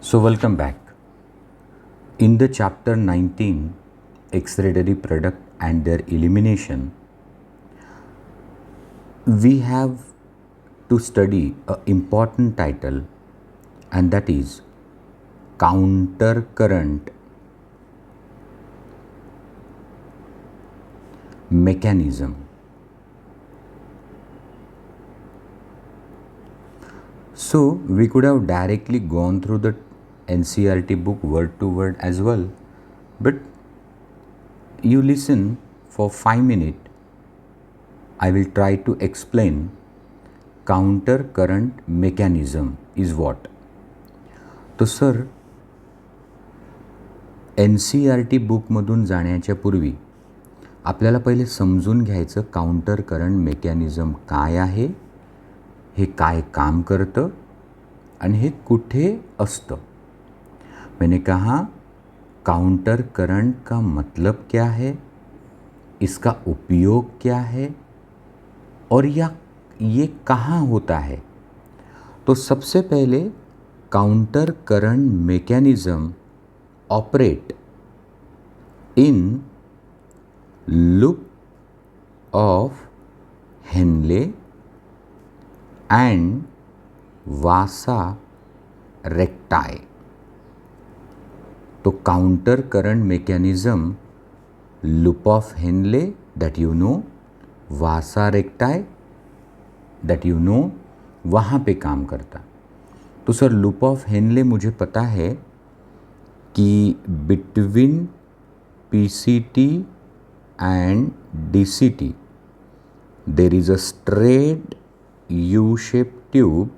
So, welcome back. In the chapter 19, excretory product and their elimination, we have to study an important title, and that is counter current mechanism. So, we could have directly gone through the NCERT book word to word as well, but you listen for 5 minutes. I will try to explain counter current mechanism is what. तो sir, NCERT बुकमधून जाण्याच्या पूर्वी आपल्याला पहिले समजून घ्यायचं counter current mechanism काय आहे, हे काय काम करतं आणि हे कुठे असतं. मैंने कहा काउंटर करंट का मतलब क्या है, इसका उपयोग क्या है और ये कहाँ होता है. तो सबसे पहले counter current mechanism operate in loop of Henle and vasa recti. तो counter current mechanism loop of Henle that you know, vasa recti that you know, वहाँ पे काम करता. तो सर लूप ऑफ हेनले मुझे पता है कि between PCT and DCT there is a straight U-shaped tube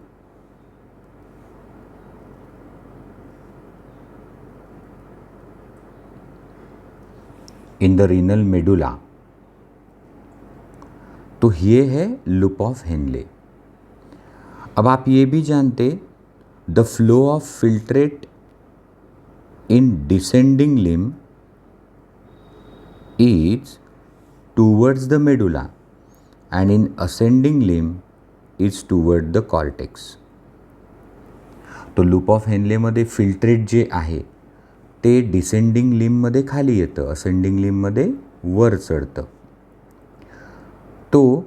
in the renal medulla. तो ये है लूप ऑफ हेनले. अब आप ये भी जानते the flow of filtrate in descending limb is towards the medulla and in ascending limb is toward the cortex. तो loop of हेनलेमध्ये filtrate जे आहे ते डिसेंडिंग लिम्बमध्ये खाली येतं, असेंडिंग लिम्बमध्ये वर चढतं. तो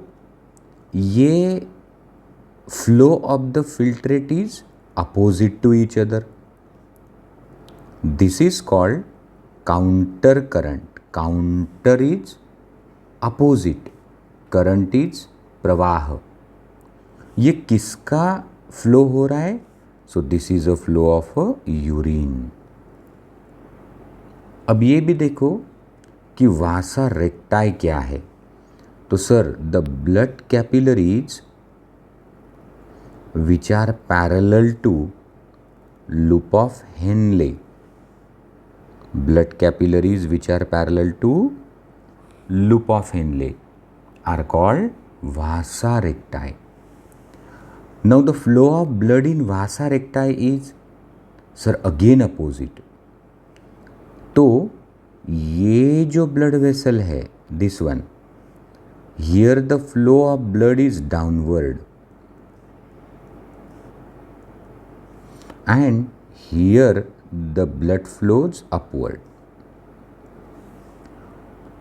ये flow of the filtrate is opposite to each other. This is called counter current. Counter is opposite, current is प्रवाह. ये किसका फ्लो हो रहा है? So this is a flow of a urine. अब ये भी देखो कि वासा रेक्टाई क्या है. तो sir the blood capillaries which are parallel to loop of Henle, blood capillaries which are parallel to loop of Henle are called vasa recti. Now the flow of blood in vasa recti is sir again opposite. तो ये जो blood vessel है, this one, here the flow of blood is downward and here the blood flows upward.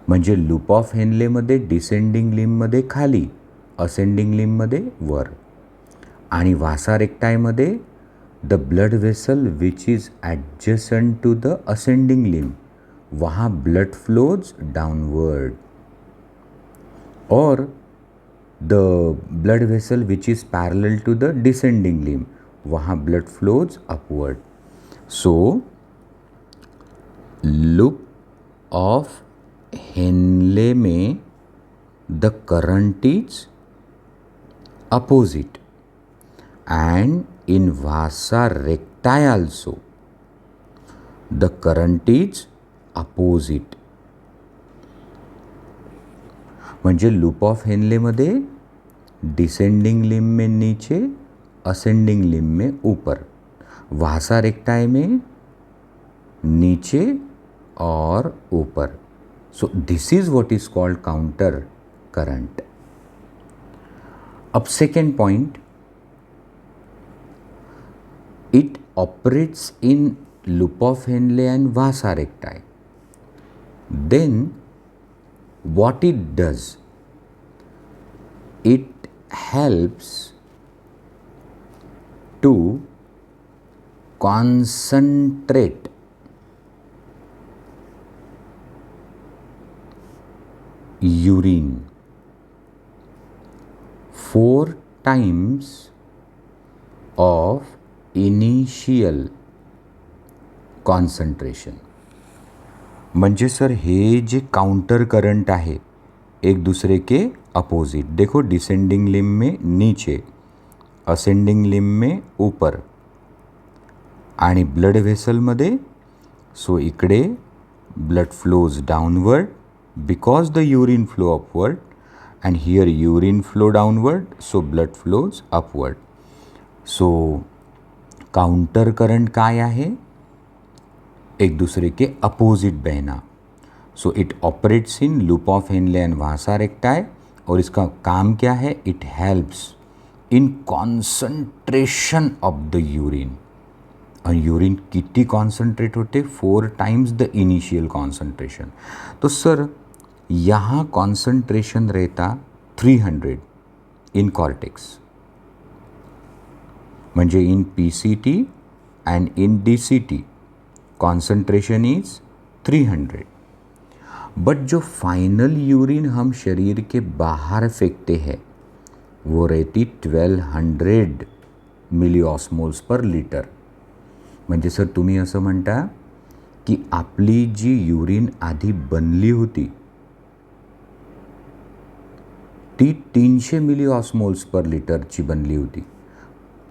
म्हणजे loop of हेनलेमध्ये descending लिम्बमध्ये खाली, ascending लिम्बमध्ये वर. आणि वासा रेक्टायमध्ये the blood vessel which is adjacent to the ascending limb, वहाँ ब्लड फ्लोज डाउनवर्ड. और the blood vessel which is parallel to the descending limb, वहाँ blood flows upward. So, loop of Henle में the current is opposite and in vasa recti also the current is opposite. म्हणजे loop of हेनलेमध्ये descending limb में नीचे, ascending limb में ऊपर. वासा recti में नीचे और ऊपर. So this is what is called counter current. अब second point, it operates in loop of Henle and vasa recti, then what it does, it helps to concentrate urine 4 times of initial concentration. म्हणजे sir हे जे counter current आहे एक दूसरे के opposite, देखो descending limb में नीचे, ascending लिम में ऊपर आणि ब्लड व्हेसलमध्ये, सो इकडे blood flows downward because the urine flow upward and here urine flow downward, so blood flows upward. So counter current काय आहे, एक दूसरे के अपोजिट बहना. So it operates in loop of Henle and vasa recti, और इसका काम क्या है, it helps in concentration of the urine. और यूरिन कितनी कॉन्सन्ट्रेट होते, 4 टाइम्स द इनिशियल कॉन्सन्ट्रेशन. तो सर यहाँ कॉन्सन्ट्रेशन रहता 300 इन कॉर्टेक्स, म्हणजे इन PCT and in DCT concentration is 300. But जो फाइनल यूरिन हम शरीर के बाहर फेंकते हैं वो रहती 1200 मिलीऑस्मोल्स पर लिटर. म्हणजे सर तुम्ही असं म्हणता की आपली जी यूरिन आधी बनली होती ती 300 मिलीऑस्मोल्स पर लिटरची बनली होती,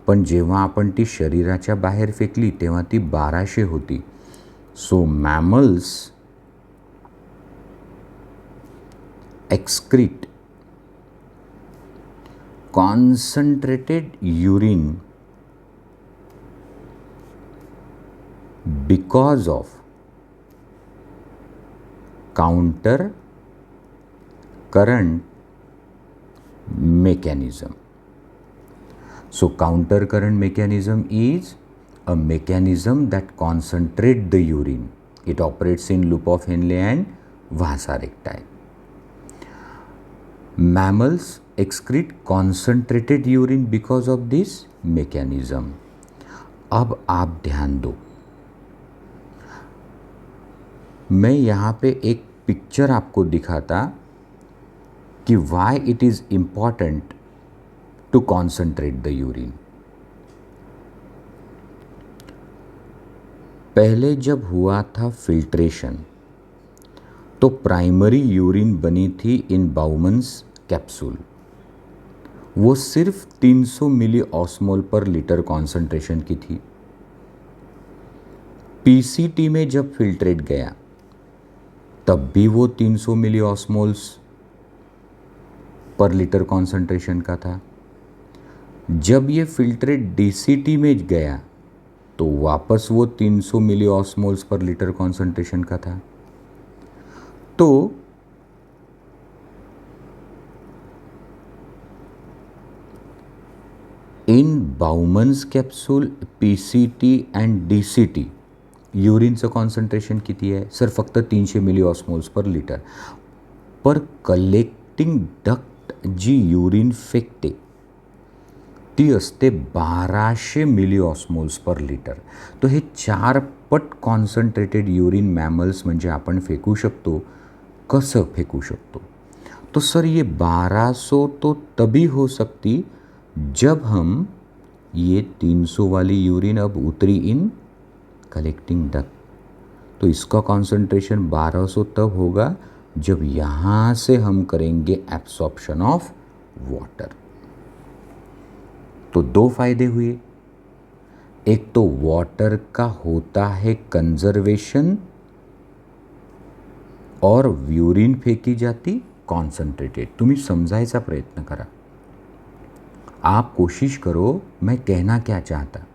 पण जेव्हा आपण ती शरीराच्या बाहेर फेकली तेव्हा ती 1200 होती. So mammals excrete concentrated urine because of counter current mechanism. So counter current mechanism is a mechanism that concentrate the urine. It operates in loop of Henle and vasa recti. Mammals excrete concentrated urine because of this mechanism. अब आप ध्यान दो, मैं यहाँ पे एक picture आपको दिखाता कि why it is important to concentrate the urine. पहले जब हुआ था फिल्ट्रेशन तो प्राइमरी यूरिन बनी थी इन बाउमन्स कैप्सूल. वो सिर्फ 300 मिली ऑस्मोल पर लीटर कॉन्सन्ट्रेशन की थी. PCT में जब फिल्ट्रेट गया तब भी वो 300 milli osmoles per litre concentration का था. जब ये फिल्ट्रेट DCT में गया तो वापस वो 300 milli osmoles per litre concentration का था. तो in Bowman's capsule PCT and DCT युरिनचं कॉन्सन्ट्रेशन किती आहे सर, फक्त 300 मिली ऑस्मोल्स पर लिटर. पर कलेक्टिंग डक्ट जी युरिन फेकते ती असते 1200 मिली ऑस्मोल्स पर लिटर. तो हे 4 पट कॉन्सन्ट्रेटेड युरिन मॅमल्स म्हणजे आपण फेकू शकतो. कसं फेकू शकतो, तो सर ये 1200 तो तभी हो सकती जब हम ये 300 वाली यूरिन अब उतरी इन कलेक्टिंग डक्ट. तो इसका कॉन्सन्ट्रेशन 1200 तब होगा जब यहाँ से हम करेंगे एब्सॉर्प्शन ऑफ वाटर. तो 2 फायदे हुए. एक तो वाटर का होता है कंजर्वेशन और यूरिन फेकी जाती कॉन्सन्ट्रेटेड. तुम्ही समजायचा प्रयत्न करा, आप कोशिश करो मैं कहना क्या चाहता.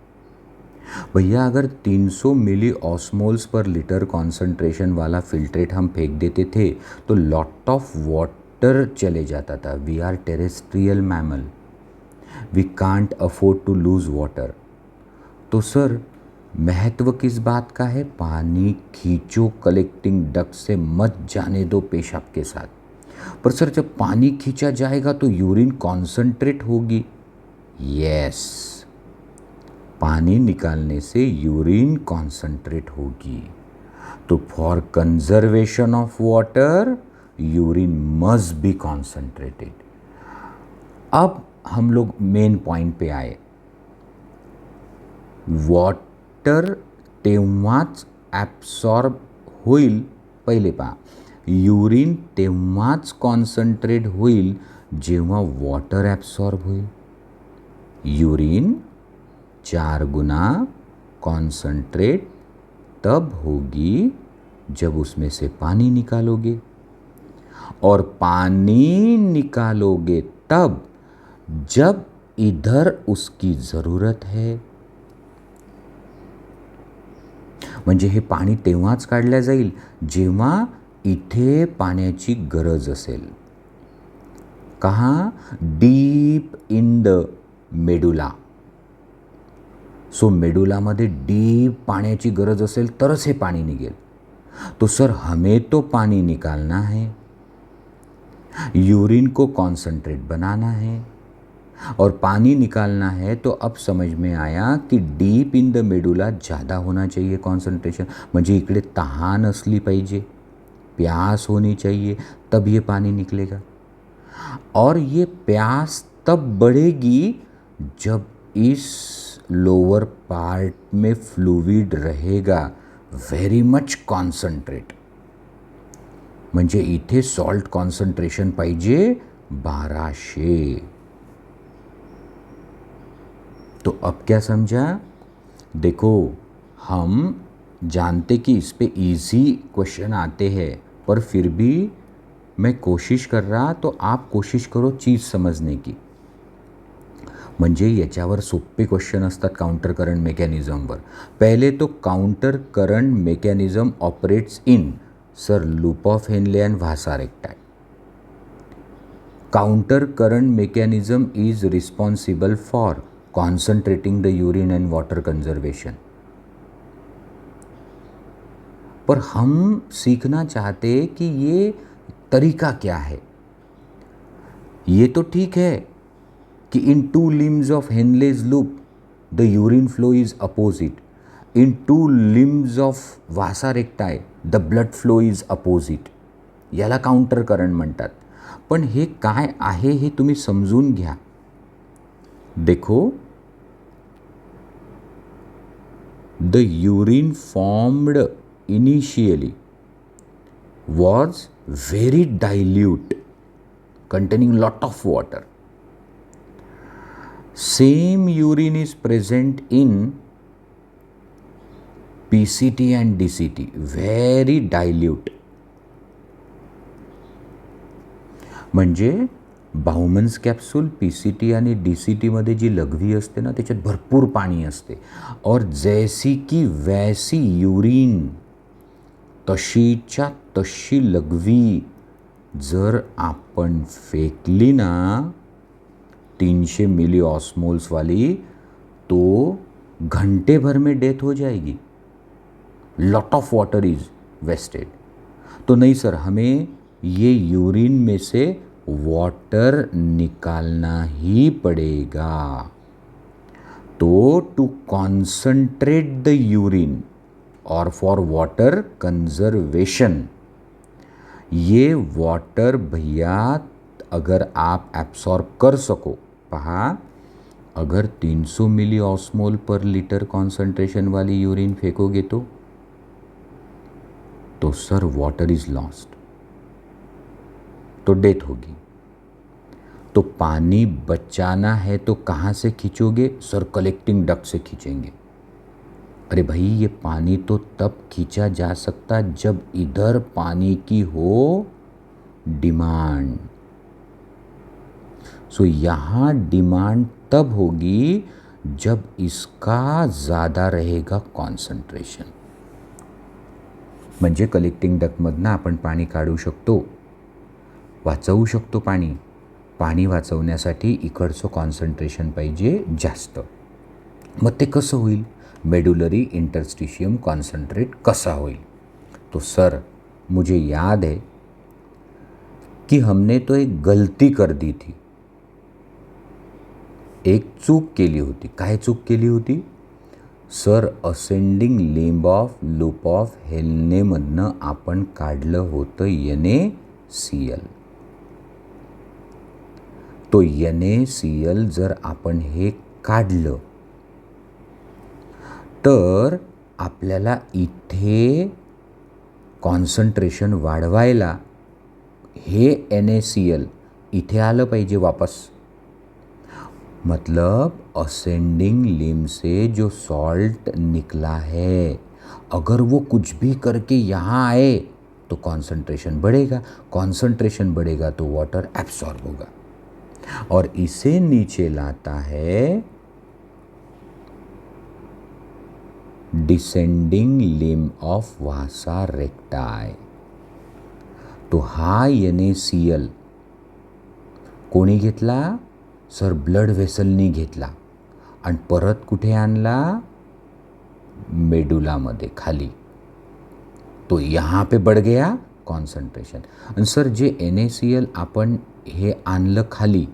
भैया अगर 300 milli osmoles per litre concentration वाला फिल्ट्रेट हम फेंक देते थे तो लॉट ऑफ वाटर चले जाता था. We are terrestrial mammal, we can't afford to lose water. तो सर महत्व किस बात का है? पानी खींचो कलेक्टिंग डक्ट से, मत जाने दो पेशाब के साथ। पर सर जब पानी खींचा जाएगा तो यूरिन कॉन्संट्रेट होगी। यस, पानी निकालने से यूरिन कॉन्संट्रेट होगी। तो for conservation of water urine must be concentrated. अब हम लोग मेन पॉइंट पे आए। वॉटर तेव्हाच ॲब्सॉर्ब होईल, पहिले पहा, यूरिन तेव्हाच कॉन्सन्ट्रेट होईल जेव्हा वॉटर ॲब्सॉर्ब होईल। यूरिन 4 गुना कॉन्सन्ट्रेट तब होगी जब उसमें से पानी निकालोगे, और पानी निकालोगे तब जब इधर उसकी ज़रूरत है। म्हणजे हे पाणी तेव्हाच काढलं जाईल जेव्हा इथे पाण्याची गरज असेल। कहाँ? Deep in the medulla. So मेडुलामध्ये डीप पाण्याची गरज असेल तरच हे पाणी निघेल। तो सर हमें तो पानी निकालना है, यूरिन को कॉन्सन्ट्रेट बनाना है और पानी निकालना है, तो अब समझ में आया कि डीप इन द मेडुला ज़्यादा होना चाहिए कॉन्सन्ट्रेशन। म्हणजे इकडे तहान असली पाहिजे, प्यास होनी चाहिए, तब ये पानी निकलेगा। और ये प्यास तब बढ़ेगी जब इस लोअर पार्ट में फ्लूइड रहेगा व्हेरी मच कॉन्सन्ट्रेट। म्हणजे इथे सॉल्ट कॉन्सन्ट्रेशन पाहिजे 1200। तो अब क्या समझा? देखो, हम जानते कि इस पे इजी क्वेश्चन आते हैं, पर फिर भी मैं कोशिश कर रहा, तो आप कोशिश करो चीज़ समजने की। म्हणजे याच्यावर सोपे क्वेश्चन असतात काउंटर करंट मेकॅनिझमवर। पहिले तो counter current mechanism operates in, sir, loop of Henle and vasa recti. Counter current mechanism is responsible for concentrating the urine and water conservation। पर हम सीखना चाहते कि ये तरीका क्या है। ये तो ठीक है कि इन 2 limbs of Henle's loop the urine flow is opposite, in 2 limbs of vasa recti the blood flow is opposite, याला काउंटर करंट म्हणतात। पण हे काय आहे हे तुम्ही समजून घ्या। देखो, the urine formed initially was very dilute, containing lot of water. Same urine is present in PCT and DCT, very dilute. म्हणजे बाउमन्स कॅप्सूल PCT आणि DCT मध्ये जी लघवी असते ना, त्याच्यात भरपूर पाणी असते, और जैसी की वैसी यूरिन, तशीच्या तशी लघवी जर आपण फेकली ना 300 मिली ऑस्मोल्स वाली, तो घंटे भर में डेथ हो जाएगी। Lot of water is wasted. तो नहीं सर, हमें ये यूरिन में से वाटर निकालना ही पड़ेगा। तो टू कॉन्सन्ट्रेट द यूरिन और फॉर वाटर कंजर्वेशन, ये वाटर भैया अगर आप एब्सॉर्ब कर सको, पहा, अगर 300 मिली ऑस्मोल पर लीटर कॉन्सन्ट्रेशन वाली यूरिन फेंकोगे तो सर वाटर इज लॉस्ट, तो डेथ होगी। तो पानी बचाना है तो कहाँ से खींचोगे? सर, कलेक्टिंग डक्ट से खींचेंगे। अरे भाई, ये पानी तो तब खींचा जा सकता जब इधर पानी की हो डिमांड। सो यहाँ डिमांड तब होगी जब इसका ज़्यादा रहेगा कॉन्सन्ट्रेशन। म्हणजे कलेक्टिंग डक्टमधनं आपण पाणी काढू शकतो, वाचवू शकतो पाणी। पाणी वाचवण्यासाठी इकडचं कॉन्सन्ट्रेशन पाहिजे जास्त। मग ते कसं होईल? मेडुलरी इंटरस्टिशियम कॉन्सन्ट्रेट कसा होईल. तो सर मुझे याद है कि हमने तो एक गलती कर दी थी, एक चूक केली होती. काय चूक केली होती sir? Ascending limb of loop of हेल्नेमधनं आपण काढलं होतं NaCl. तो NaCl जर आपण हे काढलं तर आपल्याला इथे कॉन्सन्ट्रेशन वाढवायला हे NaCl इथे आलं पाहिजे वापस. मतलब असेंडिंग लिम्ब से जो सॉल्ट निकला है, अगर वो कुछ भी करके यहाँ आए तो कॉन्सन्ट्रेशन बढ़ेगा. कॉन्सन्ट्रेशन बढ़ेगा तो वाटर एब्सॉर्ब होगा और इसे नीचे लाता है डिसेंडिंग लिम्ब ऑफ वासा रेक्टाय. तो हा NaCl कोणी घेतला सर? ब्लड व्हेसलनी घेतला आणि परत कुठे आणला? मेडुलामध्ये खाली. तो यहाँ पे बढ़ गया कॉन्सन्ट्रेशन. आणि सर जे NaCl आपण हे आणलं खाली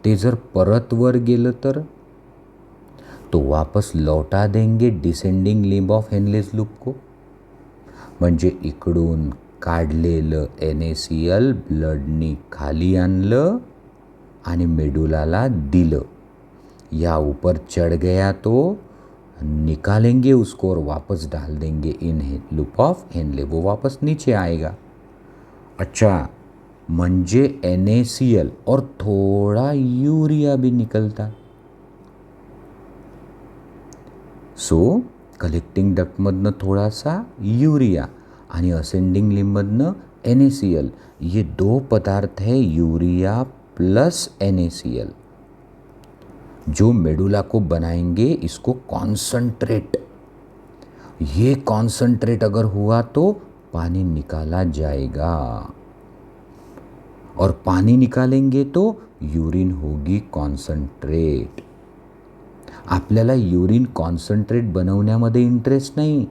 ते जर परत वर गेलं तर तो वापस लौटा देंगे descending limb of Henle's loop को. म्हणजे इकडून काढलेलं NaCl ब्लडनी खाली आणलं आणि मेडुलाला दिलं. या ऊपर चढ़ गया तो निकालेंगे उसको और वापस डाल देंगे इन लूप ऑफ हेनले. वो वापस नीचे आएगा. अच्छा, म्हणजे NaCl और थोड़ा यूरिया भी निकलता. सो कलेक्टिंग डक्टमधनं थोडासा यूरिया आणि असेंडिंग लिम्बमधनं NaCl. ये दो पदार्थ है यूरिया प्लस NaCl जो मेडुला को बनाएंगे इसको कॉन्सन्ट्रेट. ये कॉन्सन्ट्रेट अगर हुआ तो पानी निकाला जाएगा और पानी निकालेंगे तो यूरिन होगी कॉन्सन्ट्रेट. आपल्याला यूरिन कॉन्सन्ट्रेट बनवण्यामध्ये इंटरेस्ट नाही.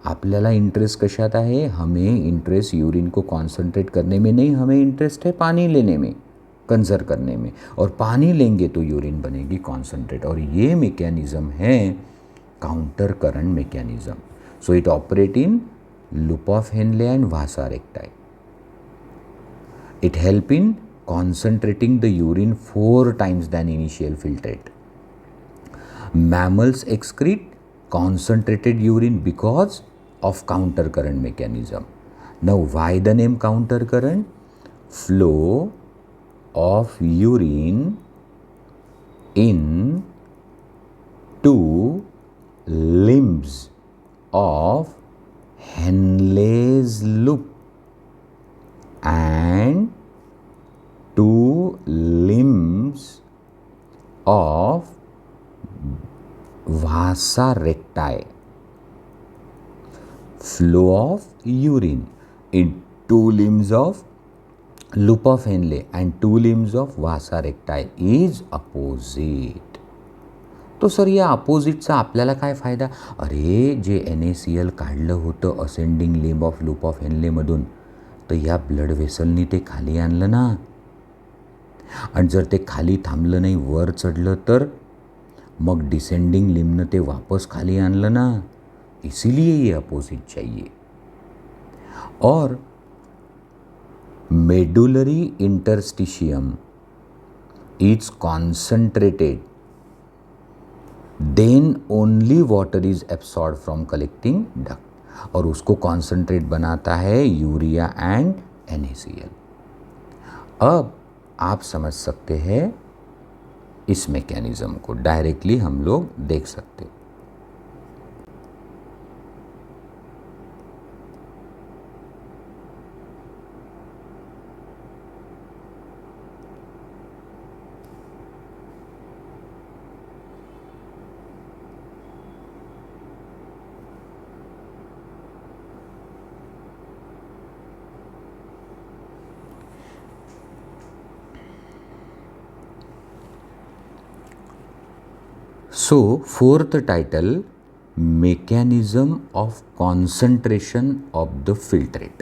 आपल्याला इंटरेस्ट कशात आहे? हमें इंटरेस्ट यूरिन को कॉन्सन्ट्रेट करने में नहीं, हमें इंटरेस्ट है पानी लेने में, कंजर्व करने में. और पानी लेंगे तो यूरिन बनेगी कॉन्सन्ट्रेट. और ये मैकेनिज्म है counter current mechanism. So it operate in loop of Henle and vasa recti. It help in concentrating the urine 4 times than initial filtrate. Mammals excrete concentrated urine because of counter current mechanism. Now why the name counter current? Flow of urine in two limbs of Henle's loop and two limbs of vasa recti. Flow of urine in two limbs of loop of Henle and two limbs of vasa recti is opposite. तो sir या अपोजिटचा आपल्याला काय फायदा? अरे जे NaCl काढलं होतं ascending limb of loop of हेनलेमधून तर या ब्लड व्हेसलनी ते खाली आणलं ना. आणि जर ते खाली थांबलं नाही, वर चढलं तर मग डिसेंडिंग लिम्बनं ते वापस खाली आणलं ना. इसीलिए ये अपोजिट चाहिए. और medullary interstitium is concentrated, then only water is absorb from collecting duct. और उसको कॉन्सन्ट्रेट बनाता है यूरिया एंड NaCl. अब आप समझ सकते हैं इस मैकेनिज्म को, डायरेक्टली हम लोग देख सकते हैं. So fourth title, mechanism of concentration of the filtrate.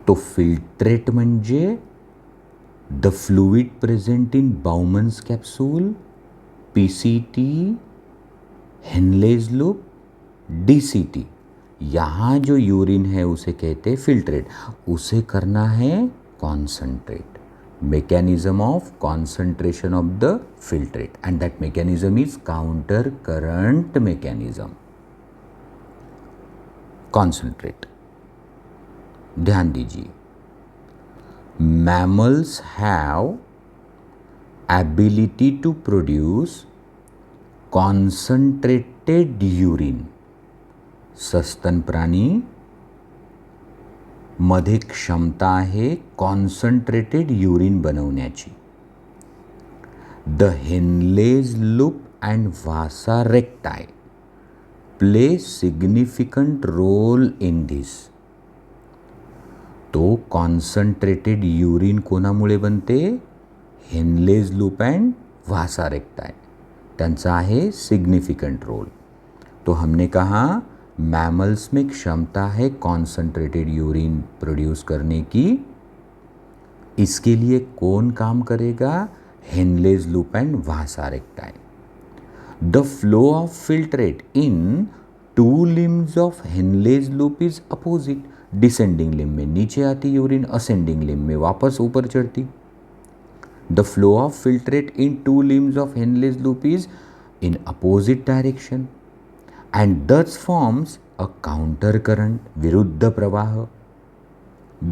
तो फिल्ट्रेट म्हणजे the fluid present in Bowman's capsule, PCT, Henle's loop, DCT. यहाँ जो यूरिन है उसे कहते हैं फिल्ट्रेट, उसे करना है concentrate. mechanism of concentration of the filtrate, and that mechanism is counter current mechanism. Concentrate. ध्यान दीजिए, mammals have ability to produce concentrated urine. सस्तन प्राणी मध्ये क्षमता आहे कॉन्सन्ट्रेटेड युरिन बनवण्याची. The Henle's loop and vasa recti play significant role in this. तो concentrated urine कोणामुळे बनते? Henle's loop and vasa recti, त्यांचा आहे सिग्निफिकंट रोल. तो हमने कहा मैमल्स में क्षमता है कॉन्सन्ट्रेटेड यूरिन प्रोड्यूस करने की. इसके लिए कौन काम करेगा? Henle's loop and vasa recti. The flow of filtrate in two limbs of Henle's loop is opposite. Descending limb में नीचे आती यूरिन, असेंडिंग लिम में वापस ऊपर चढ़ती. The flow of filtrate in two limbs of Henle's loop is in opposite direction and thus forms a counter current, विरुद्ध प्रवाह.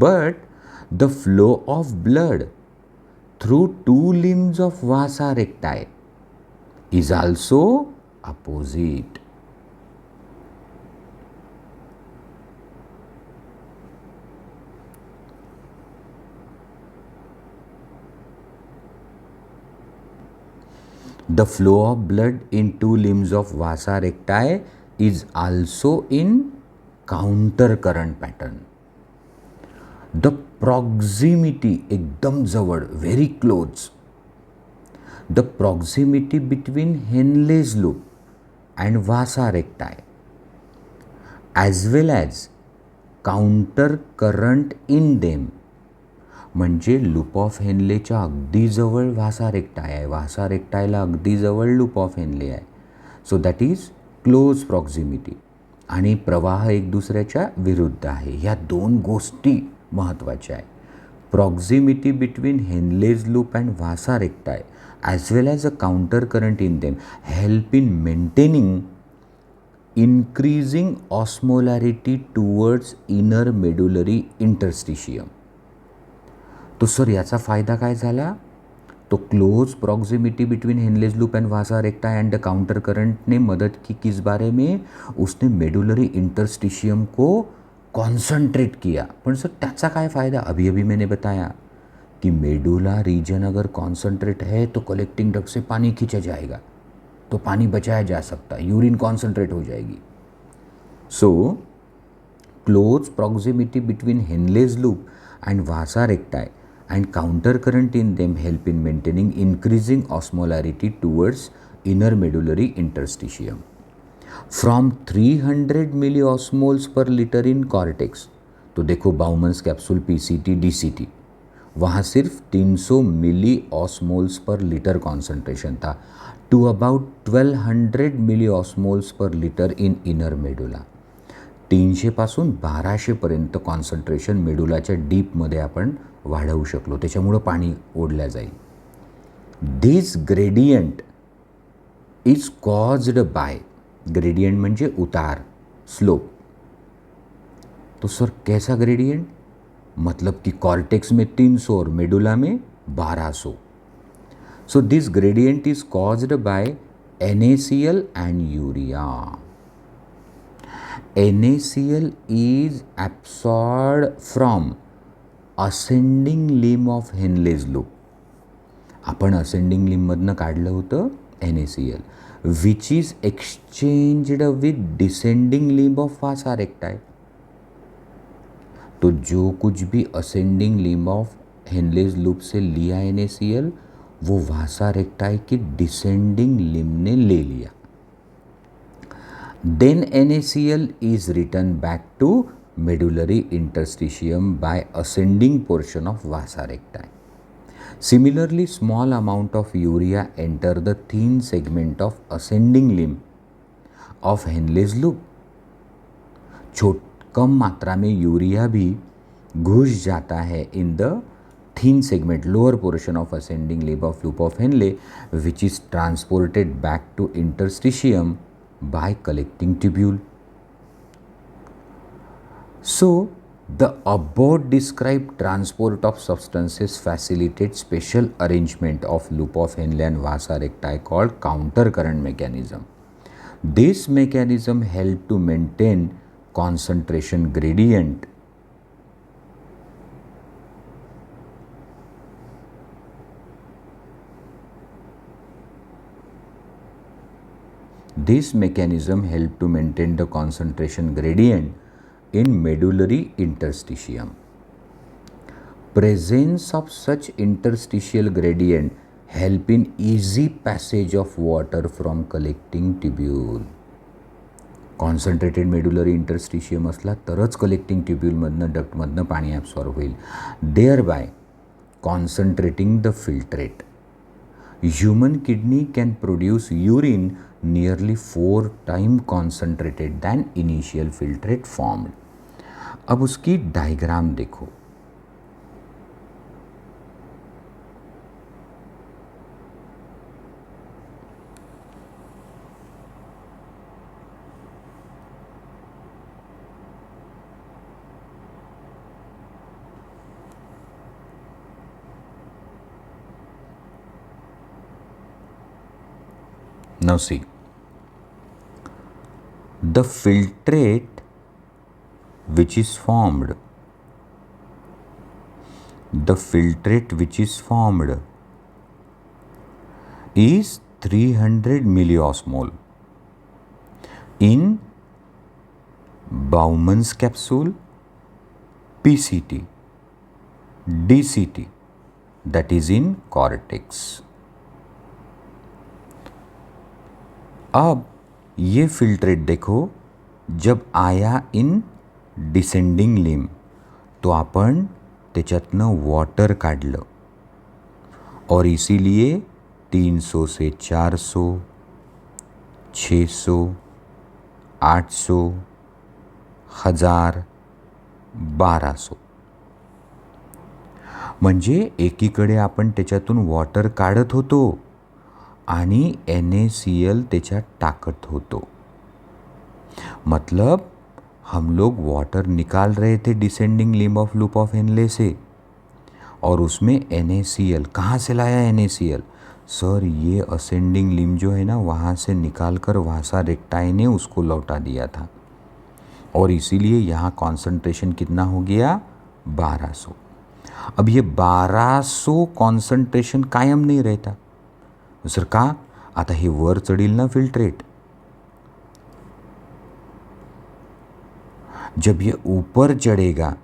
But the flow of blood through two limbs of vasa recti is also opposite. The flow of blood in two limbs of vasa recti is also in counter current pattern. The proximity, एकदम जवळ, very close. The proximity between Henle's loop and vasa recti as well as counter current in them, म्हणजे loop of हेनलेच्या अगदी जवळ व्हासा रेक्टाय आहे, व्हासा रेक्टायला अगदी जवळ loop of Henle आहे. So that is close proximity. आणि प्रवाह एक दुसऱ्याच्या विरुद्ध आहे. ह्या दोन गोष्टी महत्त्वाच्या आहे. Proximity between Henle's loop and vasa recti as well as a counter current in them help in maintaining increasing osmolarity towards inner medullary interstitium. तो सर याचा फायदा काय झाला? तो close proximity between Henle's loop and vasa recta and the counter current ने मदद की किस बारे में? उसने मेडुलरी इंटरस्टिशियम को कॉन्सन्ट्रेट किया. पण सर त्याचा काय फ़ायदा? अभी अभी मैंने बताया कि मेडुला रीजन अगर कॉन्सन्ट्रेट है तो कलेक्टिंग डक्ट से पानी खींचा जाएगा, तो पानी बचाया जा सकता है, यूरिन कॉन्सन्ट्रेट हो जाएगी. So close proximity between Henle's loop and vasa recti and counter current in them help in maintaining increasing osmolarity towards inner medullary interstitium. From 300 milliosmoles per liter in cortex, तो देखो बाउमन्स capsule PCT DCT, वहाँ सिर्फ 300 milli osmoles per litre concentration था, to about 1200 milli osmoles per litre in inner medulla. 300 पासून 1200 पर्यंत concentration मेडुलाच्या डीपमध्ये आपण वाढवू शकलो, त्याच्यामुळं पाणी ओढल्या जाईल. This gradient is caused by, gradient म्हणजे उतार, स्लोप. तो सर कैसा ग्रेडियंट? मतलब कि कॉर्टेक्स में 300 और मेडुला में 1200. So this gradient is caused by NaCl and urea. NaCl is absorbed from ascending limb of Henle's loop. आपण असेंडिंग लिम्बमधनं काढलं होतं NaCl, which is exchanged with descending limb of vasa recti. तो जो कुछ भी ascending limb of Henle's loop से लिया NaCl, वो वासा रेक्टाई की डिसेंडिंग लिम्ब ने ले लिया। Then NaCl is returned back to medullary interstitium by ascending portion of vasa recti. Similarly, small amount of urea enter the thin segment of ascending limb of Henle's loop. कम मात्रा में urea भी घुस जाता है in the thin segment, lower portion of ascending limb of loop of Henle, which is transported back to interstitium by collecting tubule. So, the above described transport of substances facilitate special arrangement of loop of Henle and vasa recti called counter current mechanism. This mechanism help to maintain concentration gradient the concentration gradient in medullary interstitium. Presence of such interstitial gradient help in easy passage of water from collecting tubule. Concentrated medullary interstitium असला तरच collecting ट्युब्यूलमधनं डक्टमधनं पाणी absorb होईल, there by concentrating the filtrate. Human kidney can produce urine nearly 4 time concentrated than initial filtrate formed. अब उसकी diagram देखो. Now see, the filtrate which is formed is 300 milliosmol in Bowman's capsule, PCT, DCT, that is in cortex. अब ये filtrate देखो, जब आया in descending limb तो आपण त्याच्यातनं वॉटर काढलं और इसीलिए 300 से 400, 600, 800, 1000, 1200. म्हणजे एकीकडे आपण त्याच्यातून वॉटर काढत होतो आणि NaCl त्याच्यात टाकत होतो. मतलब हम लोग वाटर निकाल रहे थे descending limb of loop of Henley से, और उसमें NaCl कहाँ से लाया NaCl? सर ये असेंडिंग लिम्ब जो है ना, वहाँ से निकाल कर वासा रेक्टाई ने उसको लौटा दिया था, और इसीलिए यहाँ कॉन्सेंट्रेशन कितना हो गया? 1200. अब ये 1200 कॉन्सेंट्रेशन कायम नहीं रहता सर. का? आता हे वर चढील ना फिल्ट्रेट, जब ये ऊपर चढ़ेगा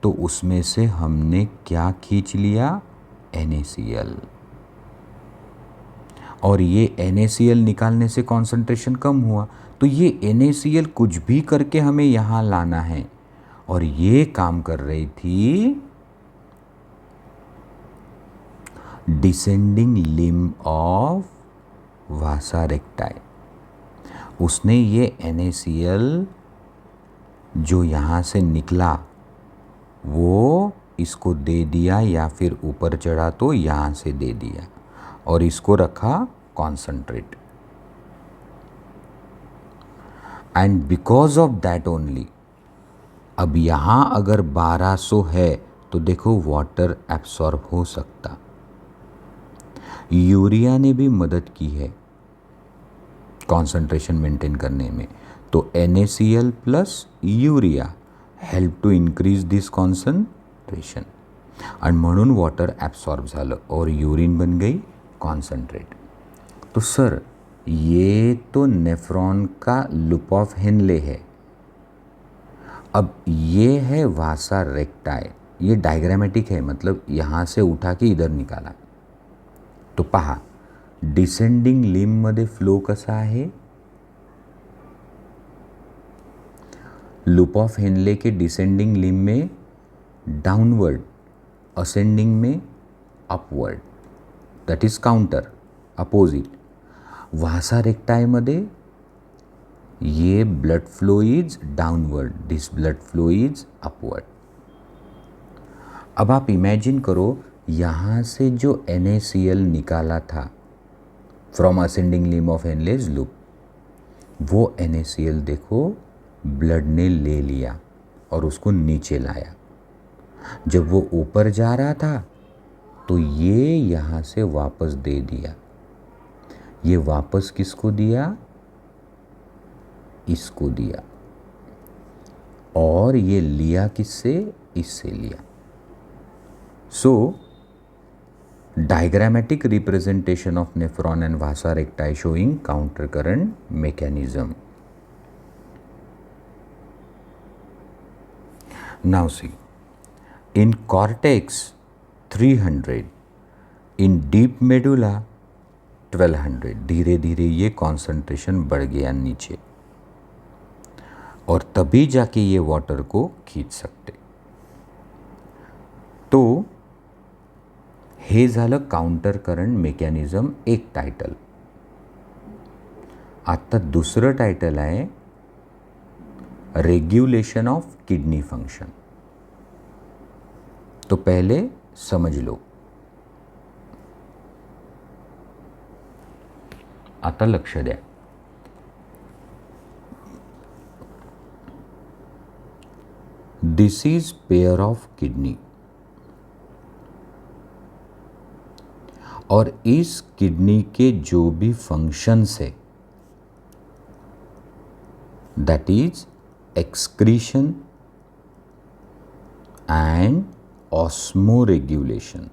तो उसमें से हमने क्या खींच लिया? NaCl. और ये NaCl निकालने से कॉन्सेंट्रेशन कम हुआ, तो ये NaCl कुछ भी करके हमें यहाँ लाना है, और ये काम कर रही थी descending limb of Vasa recti. उसने ये NaCl जो यहाँ से निकला वो इसको दे दिया, या फिर ऊपर चढ़ा तो यहाँ से दे दिया, और इसको रखा concentrate. And because of that only, अब यहाँ अगर 1200 है तो देखो वाटर एब्सॉर्ब हो सकता. यूरिया ने भी मदद की है कॉन्सेंट्रेशन मेंटेन करने में, तो NaCl plus urea help to increase this concentration, आणि म्हणून वॉटर ॲब्सॉर्ब झालं और यूरिन बन गई कॉन्सेंट्रेट. तो सर ये तो नेफ्रॉन का लूप ऑफ हेनले है. अब ये है वासा रेक्टाई, ये डायग्रामेटिक है, मतलब यहाँ से उठा के इधर निकाला. तो पहा, डिसेंडिंग लिम्बमध्ये फ्लो कसा आहे? लूप ऑफ हेनले के डिसेंडिंग लिम्ब में डाउनवर्ड, असेंडिंग में upward, that is counter, opposite. Vasa recti मध्ये ये blood flow is downward, this blood flow is upward. अब आप इमेजिन करो, यहाँ से जो NaCl निकाला था from ascending limb of Henle's loop, वो NaCl देखो ब्लड ने ले लिया और उसको नीचे लाया. जब वो ऊपर जा रहा था तो ये यहाँ से वापस दे दिया. ये वापस किसको दिया? इसको दिया. और ये लिया किससे? इससे लिया. सो diagrammatic representation of nephron and vasa recti showing counter current mechanism. Now see, in cortex 300, in deep medulla 1200. धीरे धीरे ये कॉन्सेंट्रेशन बढ़ गया नीचे और तभी जाके ये वाटर को खींच सकते. तो हे झालं काउंटर करंट मेकॅनिझम एक टायटल. आता दुसरं टायटल आहे रेग्युलेशन ऑफ किडनी फंक्शन. तो पहले समझ लो. आता लक्ष द्या. This is pair of kidney और इस किडनी के जो भी फंक्शंस है दैट इज एक्सक्रीशन एंड ऑस्मोरेग्युलेशन.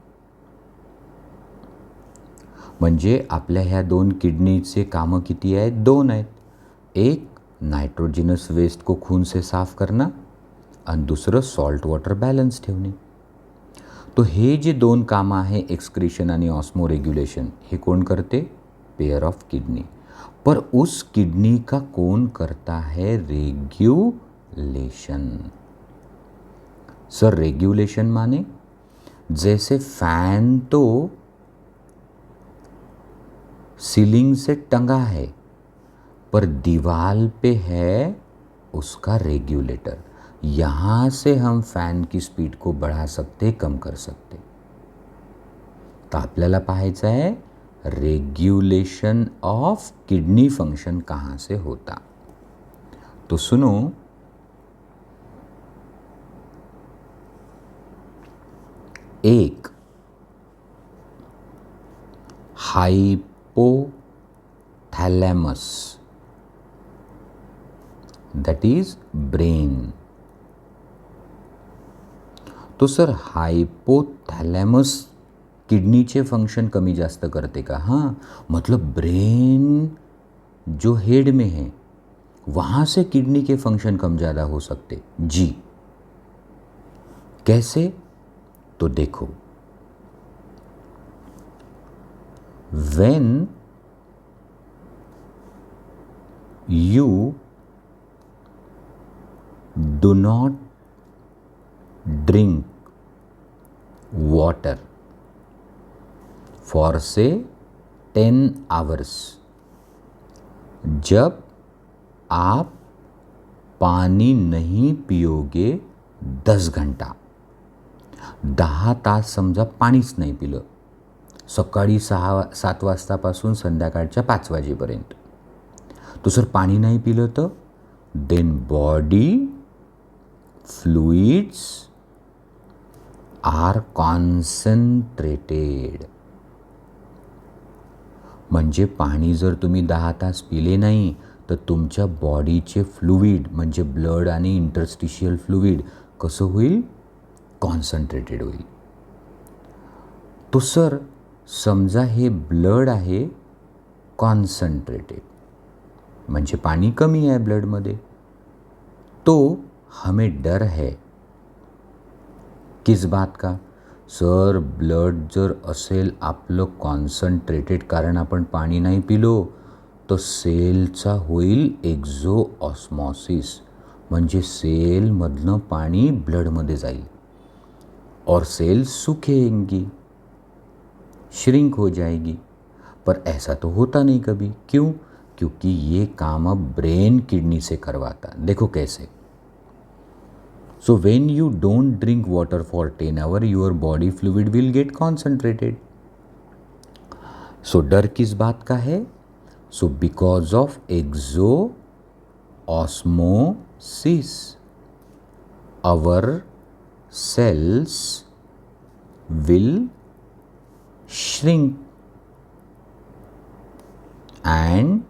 म्हणजे आपल्या ह्या दोन किडनीचे कामं किती आहेत? दोन आहेत. एक नाइट्रोजिनस वेस्ट को खून से साफ करना आणि दुसरं सॉल्ट वॉटर बॅलन्स ठेवणे. तो हे जे दोन कामं आहे एक्सक्रीशन आणि ऑस्मोरेग्युलेशन, हे कोण करते? Pair of kidney. पर उस किडनी का कौन करता है रेग्युलेशन? सर रेग्युलेशन माने जैसे फैन तो सीलिंग से टंगा है पर दीवार पे है उसका रेग्युलेटर. यहाँ से हम फैन की स्पीड को बढ़ा सकते, कम कर सकते. तर आपल्याला पाहायचं आहे रेग्युलेशन ऑफ किडनी फंक्शन कहाँ से होता. तो सुनो, एक हाइपोथैलेमस दैट इज ब्रेन. तो सर हाइपोथैलेमस किडनीचे फंक्शन कमी जास्त करते का? हाँ, मतलब ब्रेन जो हेड में है वहाँ से किडनी के फंक्शन कम ज़्यादा हो सकते. जी कैसे? तो देखो, when you do not drink water for say 10 hours, जब आप पानी नहीं पियोगे 10 घंटा, 10 तास समजा पाणीच नाही पिलं, सकाळी 6-7 वाजतापासून संध्याकाळच्या 5 वाजेपर्यंत, तो सर पाणी नाही पिलं तर then body fluids are concentrated. म्हणजे पाणी जर तुम्ही 10 तास पिले नाही तर तुमच्या बॉडीचे फ्लुइड म्हणजे ब्लड आणि इंटरस्टिशियल फ्लुइड कसं होईल? कॉन्सन्ट्रेटेड होईल. तो सर समजा हे ब्लड आहे कॉन्सन्ट्रेटेड, म्हणजे पानी कमी है ब्लड में, तो हमें डर है किस बात का? सर ब्लड जर असेल आपलं कॉन्सन्ट्रेटेड, कारण आपण पाणी नाही पिलो, तर सेलचा होईल एक्झो ऑस्मॉसिस, म्हणजे सेलमधनं पाणी ब्लडमध्ये जाईल और सेल सूखेंगी, श्रिंक हो जाएगी. पर ऐसा तो होता नहीं कभी. क्यों? क्योंकि ये काम अब ब्रेन किडनी से करवाता. देखो कैसे. So when you don't drink water for 10 hours, your body fluid will get concentrated. So डर किस बात का है? So because of exoosmosis, our cells will shrink and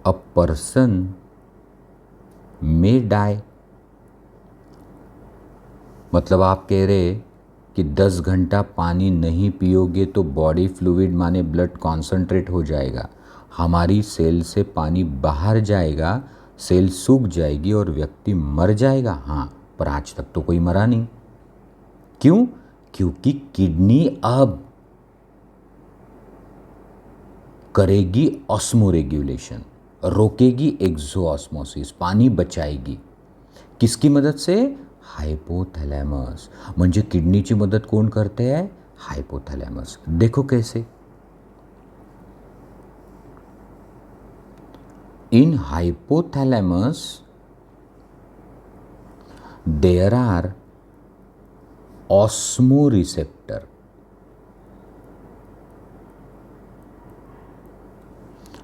a person may die. मतलब आप कह रहे कि 10 घंटा पानी नहीं पियोगे तो बॉडी फ्लूइड माने ब्लड कॉन्सनट्रेट हो जाएगा, हमारी सेल से पानी बाहर जाएगा, सेल सूख जाएगी और व्यक्ति मर जाएगा. हाँ, पर आज तक तो कोई मरा नहीं. क्यों? क्योंकि किडनी अब करेगी ऑस्मो रेगुलेशन, रोकेगी एक्सोऑस्मोसिस, पानी बचाएगी. किसकी मदद से? हाइपोथैलेमस. म्हणजे किडनीची मदत कोण करते आहे? हाइपोथैलेमस. देखो कैसे. In hypothalamus there are osmoreceptor.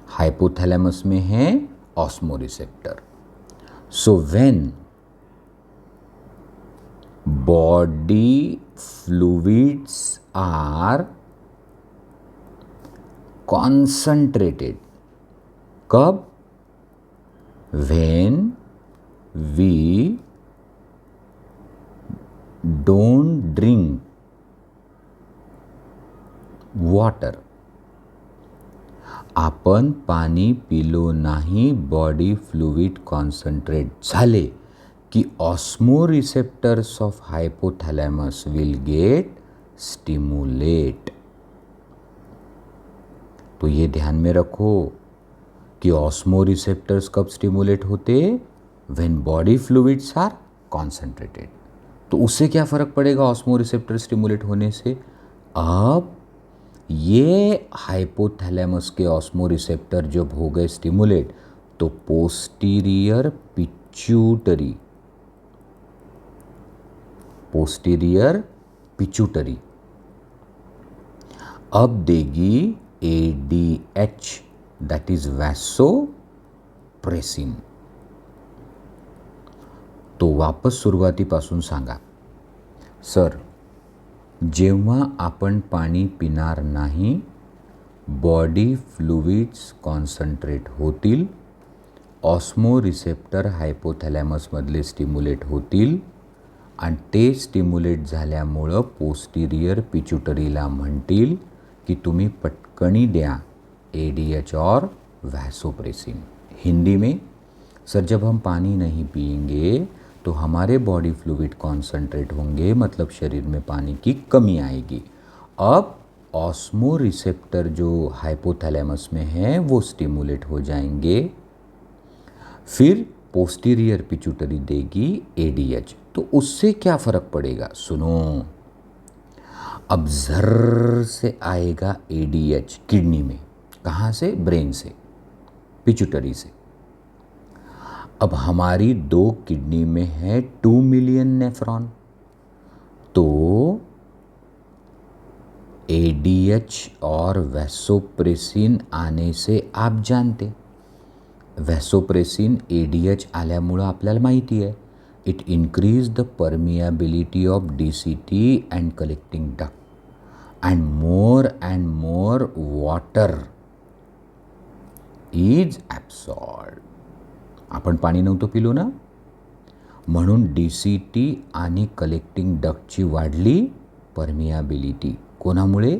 Hypothalamus में है osmoreceptor. So when body fluids are concentrated. कब? When we don't drink water. आपण पाणी पिलो नाही, बॉडी फ्लुइड कॉन्सन्ट्रेट झाले कि osmo receptors of hypothalamus will get stimulate. तो ये ध्यान में रखो कि ऑस्मो रिसेप्टर्स कब स्टिमुलेट होते? When body fluids are concentrated. तो उससे क्या फ़र्क पड़ेगा ऑस्मो रिसेप्टर स्टिमुलेट होने से? अब ये हाइपोथैलेमस के ऑस्मो रिसेप्टर जब हो गए स्टिमुलेट, तो पोस्टीरियर पिट्यूटरी अब देगी ADH, दैट इज वॅसोप्रेसिन. तो वापस सुरुवातीपासून सांगा. सर, जेव्हा आपण पाणी पिणार नाही, बॉडी फ्लुइड्स कॉन्सन्ट्रेट होतील, ऑस्मो रिसेप्टर हायपोथॅलॅमसमधले स्टिम्युलेट होतील आणि ते स्टिम्युलेट झाल्यामुळं पोस्टीरियर पिट्यूटरीला म्हणतील की तुम्ही पटकनी द्या ADH और वैसोप्रेसिन. हिंदी में, सर जब हम पानी नहीं पिएंगे तो हमारे बॉडी फ्लूइड कॉन्सन्ट्रेट होंगे, मतलब शरीर में पानी की कमी आएगी. अब ऑस्मो रिसेप्टर जो हाइपोथैलेमस में है वो स्टिमुलेट हो जाएंगे, फिर पोस्टीरियर पिट्यूटरी देगी ADH. तो उससे क्या फ़र्क पड़ेगा? सुनो, अब ज़र्र से आएगा ADH किडनी में. कहाँ से? ब्रेन से, पिट्यूटरी से. अब हमारी 2 किडनी में है 2 मिलियन नेफ्रॉन, तो ADH और वैसोप्रेसिन आने से आप जानते, वैसोप्रेसिन ADH आल्यामुळं आपल्याला माहिती आहे, it increase the permeability of DCT and collecting duct and more water is absorbed. आपण पाणी नव्हतं पिलो ना, म्हणून DCT आणि कलेक्टिंग डक्टची वाढली परमियाबिलिटी. कोणामुळे?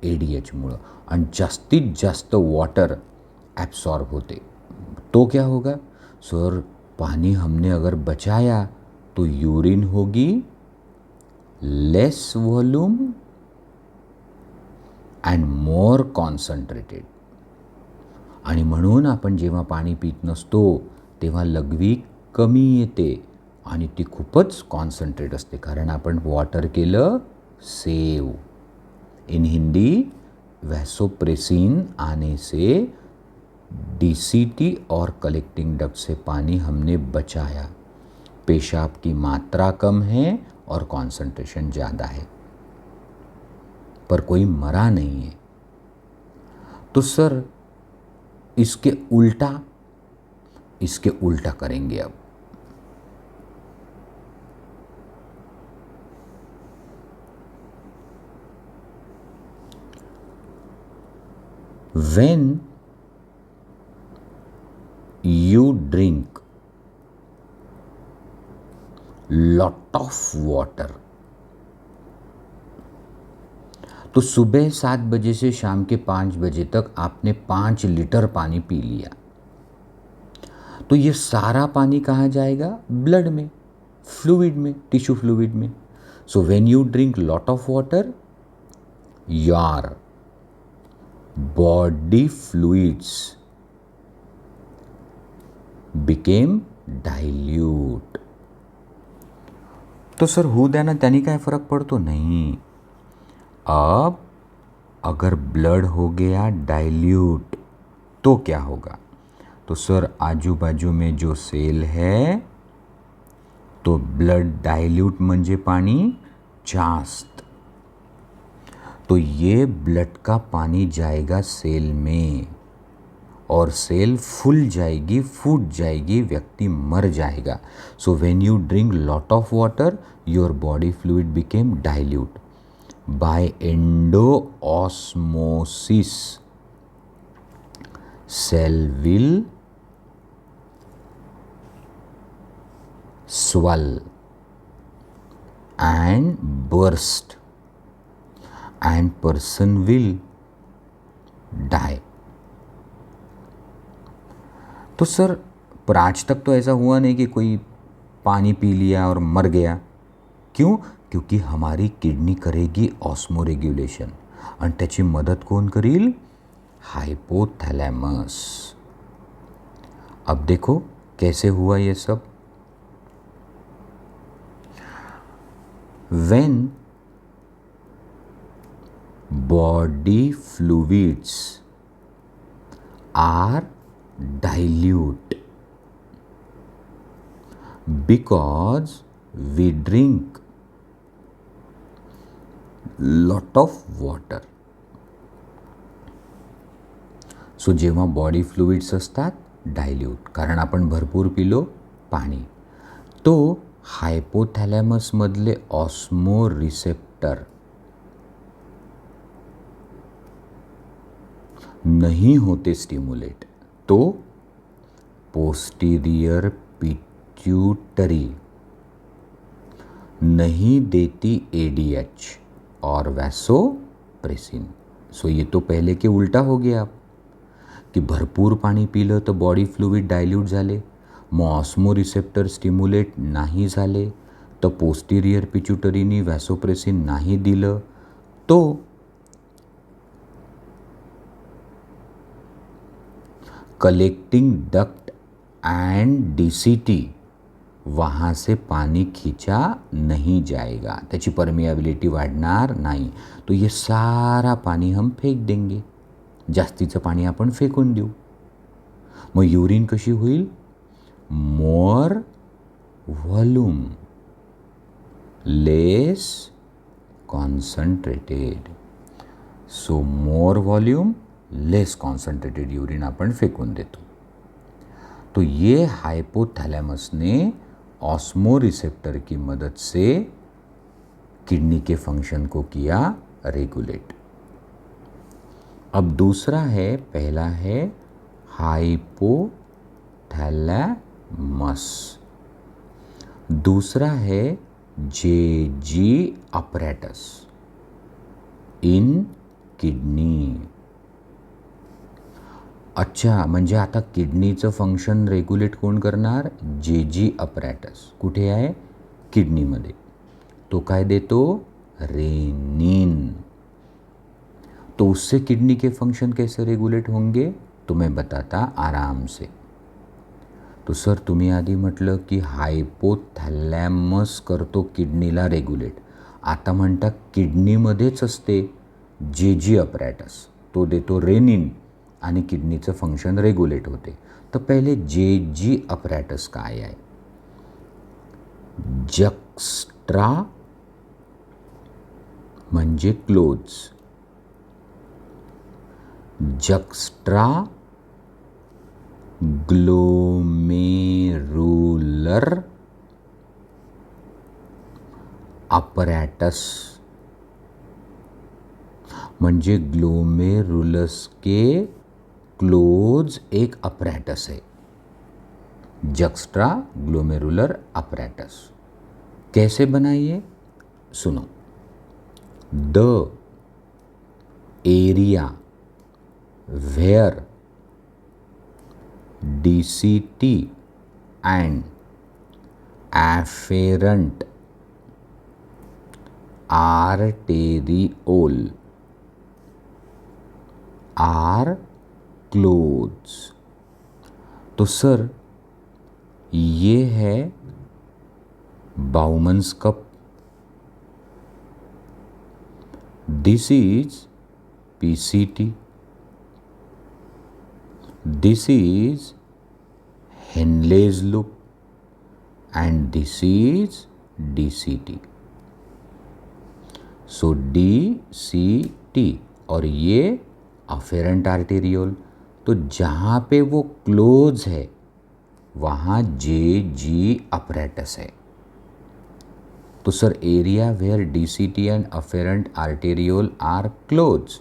ADHमुळं. आणि जास्तीत जास्त वॉटर ॲब्सॉर्ब होते. तो क्या होगा? सर, पानी हमने अगर बचाया तो यूरिन होगी less volume and more concentrated. आणि म्हणून आपण जेव्हा पाणी पित नसतो तेव्हा लघवी कमी येते आणि ती खूपच कॉन्सन्ट्रेट असते, कारण आपण वॉटर केलं सेव. इन हिंदी वैसोप्रेसिन आने से डीसीटी और कलेक्टिंग डक्ट से पानी हमने बचाया. पेशाब की मात्रा कम है और कॉन्सन्ट्रेशन ज़्यादा है, पर कोई मरा नहीं है. तो सर इसके उल्टा करेंगे अब. When you drink lot of water, तो सुबह 7 बजे से शाम के 5 बजे तक आपने 5 लीटर पानी पी लिया, तो ये सारा पानी कहाँ जाएगा? ब्लड में, फ्लूइड में, टिश्यू फ्लूइड में. So when you drink lot of water, your body fluids became dilute. तो सर होऊ द्या ना, त्याने काय फरक पड़तो? नहीं. अब अगर ब्लड हो गया डाइल्यूट तो क्या होगा? तो सर आजू बाजू में जो सेल है, तो ब्लड डाइल्यूट म्हणजे पानी जास्त, तो ये ब्लड का पानी जाएगा सेल में और सेल फूल जाएगी, फूट जाएगी, व्यक्ति मर जाएगा. So when you drink lot of water, your body fluid became dilute. By endoosmosis, cell will swell and burst and person will die. तो सर पर आज तक तो ऐसा हुआ नहीं कि कोई पानी पी लिया और मर गया. क्यों? क्योंकि हमारी किडनी करेगी ऑस्मो रेग्युलेशन आणि त्याची मदत कोण करील? हाइपोथैलेमस. अब देखो कैसे हुआ ये सब. When body fluids are dilute because we drink lot of water. So जेव्हा बॉडी फ्लुइड्स असतात डायल्यूट, कारण आपण भरपूर पिलो पाणी, तो हायपोथॅलॅमसमधले ऑस्मो रिसेप्टर नहीं होते स्टिमुलेट, तो पोस्टीरियर पिट्यूटरी नहीं देती एडीएच और वैसोप्रेसिन. सो ये तो पहले के उल्टा हो गया कि भरपूर पाणी पिलं तर बॉडी फ्लुइड डायल्यूट झाले, मग ऑस्मो रिसेप्टर स्टिम्युलेट नाही झाले, तर पोस्टीरियर पिट्यूटरीनी वॅसोप्रेसिन नाही दिलं, तो कलेक्टिंग डक्ट एंड डीसीटी वहाँ से पानी खींचा नहीं जाएगा, त्याची परमिएबिलिटी वाढणार नाही. तो ये सारा पानी हम फेक देंगे, जास्तीचं पाणी आपण फेकून देऊ. मग युरिन कशी होईल? मोर व्हॉल्यूम लेस कॉन्सन्ट्रेटेड. सो मोर व्हॉल्यूम लेस कॉन्सन्ट्रेटेड यूरिन आपण फेकून देतो. तो ये हाइपोथैलेमस ने ऑस्मो रिसेप्टर की मदद से किडनी के फंक्शन को किया रेगुलेट. अब दूसरा है, पहला है हाइपोथैलेमस, दूसरा है जेजी अपरेटस इन किडनी. अच्छा, म्हणजे आता किडनीचं फंक्शन रेग्युलेट कोण करणार? जेजी अपरॅटस. कुठे आहे? किडनीमध्ये. तो काय देतो? रेनिन। तो उससे किडनी के फंक्शन कैसे रेगुलेट होंगे? तो मैं बताता आराम से। तो सर तुम्ही आधी म्हटलं की हायपोथॅलॅमस करतो किडनीला रेग्युलेट. आता म्हणता किडनीमध्येच असते जे अपरॅटस, तो देतो रेनिन आणि किडनीचं फंक्शन रेग्युलेट होते. तर पहिले जे अपरॅटस काय आहे? जक्स्ट्रा म्हणजे क्लोज, जक्स्ट्रा ग्लोमेरुलर अपरॅटस म्हणजे ग्लोमेरुलस के क्लोज एक अपरैटस है, जक्स्ट्रा ग्लोमेरुलर अपरैटस. कैसे बनाइए? सुनो. The area where DCT and afferent arteriole are close. तो सर ये है Bowman's cup. This is PCT. This is Henle's loop and this is DCT. So DCT और ये अफेरेंट आर्टेरियोल. तो जहाँ पे वो क्लोज है वहाँ JG अपरेटस है. तो sir area where DCT and afferent arteriole are close,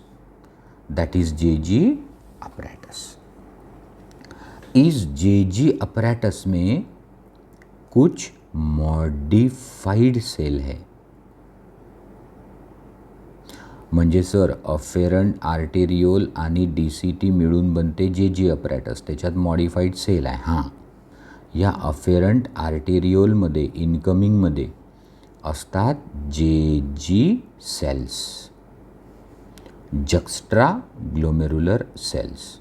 that is JG apparatus. इस JG अपरेटस में कुछ मॉडिफाइड सेल है. म्हणजे सर अफेरंट आर्टेरियोल आणि DCT मिळून बनते JG अपरॅटस, त्याच्यात मॉडिफाईड सेल आहे. हां, या अफेरंट आर्टेरियोलमध्ये इनकमिंगमध्ये असतात JG cells, juxta glomerular cells,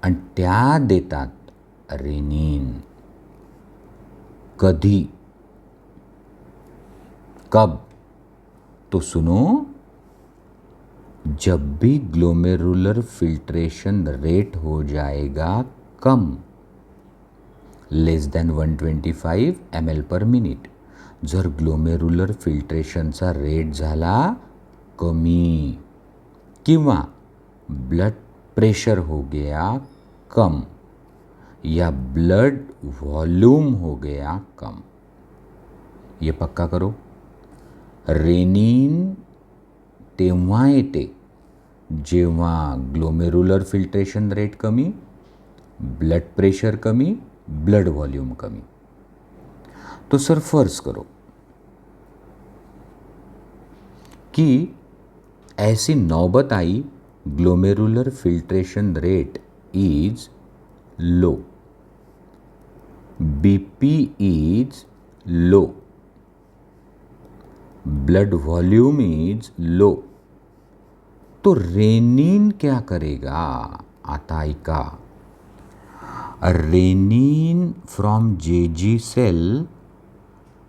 आणि त्या देतात रेनिन. कधी? कब? तो सुनो, जब भी ग्लोमेरुलर फिल्ट्रेशन रेट हो जाएगा कम, less than 125 ml per minute. जर ग्लोमेरुलर फिल्ट्रेशनचा रेट झाला कमी किंवा ब्लड प्रेशर हो गया कम या ब्लड वॉल्यूम हो गया कम, ये पक्का करो. रेनिन तेव्हा येते जेव्हा ग्लोमेरुलर फिल्ट्रेशन रेट कमी, ब्लड प्रेशर कमी, ब्लड वॉल्यूम कमी. तो सर फर्ज करो कि ऐसी नौबत आई, glomerular filtration rate is low, BP is low, blood volume is low. तो रेनिन क्या करेगा? आता ऐका. रेनिन फ्रॉम JG सेल